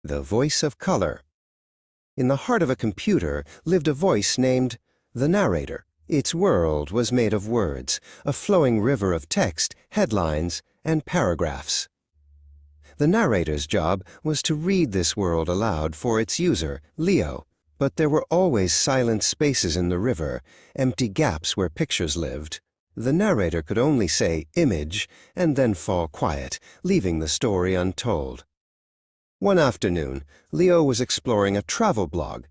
The Voice of Color. In the heart of a computer lived a voice named the Narrator. Its world was made of words, a flowing river of text, headlines, and paragraphs. The narrator's job was to read this world aloud for its user, Leo, but there were always silent spaces in the river, empty gaps where pictures lived. The narrator could only say image and then fall quiet, leaving the story untold. One afternoon, Leo was exploring a travel blog.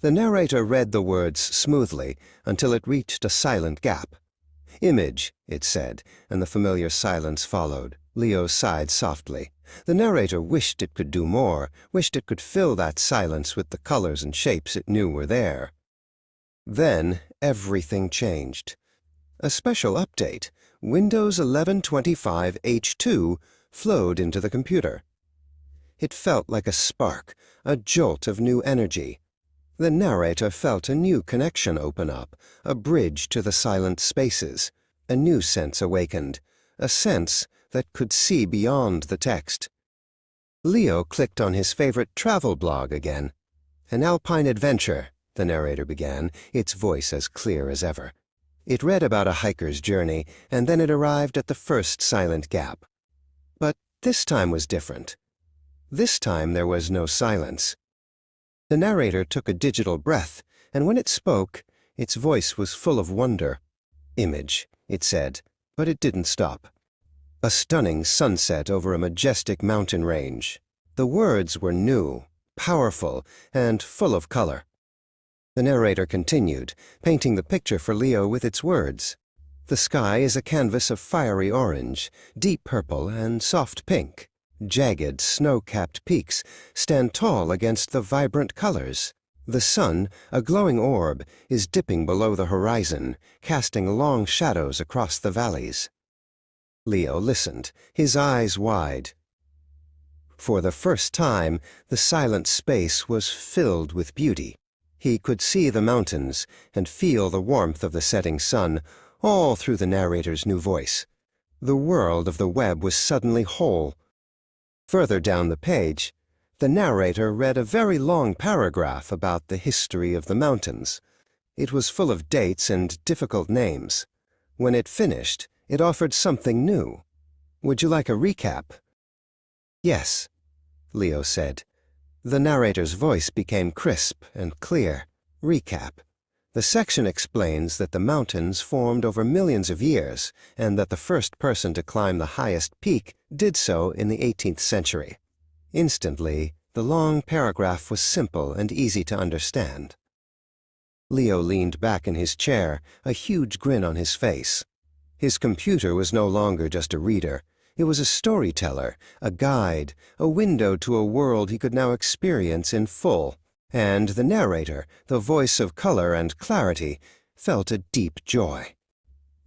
The narrator read the words smoothly until it reached a silent gap. Image, it said, and the familiar silence followed. Leo sighed softly. The narrator wished it could do more, wished it could fill that silence with the colors and shapes it knew were there. Then everything changed. A special update, Windows 1125 H2, flowed into the computer. It felt like a spark, a jolt of new energy. The narrator felt a new connection open up, a bridge to the silent spaces. A new sense awakened, a sense that could see beyond the text. Leo clicked on his favorite travel blog again. An alpine adventure, the narrator began, its voice as clear as ever. It read about a hiker's journey, and then it arrived at the first silent gap. But this time was different. This time there was no silence. The narrator took a digital breath, and when it spoke, its voice was full of wonder. Image, it said, but it didn't stop. A stunning sunset over a majestic mountain range. The words were new, powerful, and full of color. The narrator continued, painting the picture for Leo with its words. The sky is a canvas of fiery orange, deep purple, and soft pink. Jagged, snow-capped peaks stand tall against the vibrant colors. The sun, a glowing orb, is dipping below the horizon, casting long shadows across the valleys. Leo listened, his eyes wide. For the first time, the silent space was filled with beauty. He could see the mountains and feel the warmth of the setting sun, all through the narrator's new voice. The world of the web was suddenly whole. Further down the page, the narrator read a very long paragraph about the history of the mountains. It was full of dates and difficult names. When it finished, it offered something new. Would you like a recap? Yes, Leo said. The narrator's voice became crisp and clear. Recap. The section explains that the mountains formed over millions of years and that the first person to climb the highest peak did so in the 18th century. Instantly, the long paragraph was simple and easy to understand. Leo leaned back in his chair, a huge grin on his face. His computer was no longer just a reader. It was a storyteller, a guide, a window to a world he could now experience in full. And the narrator, the voice of color and clarity, felt a deep joy.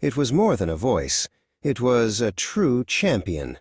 It was more than a voice. It was a true champion.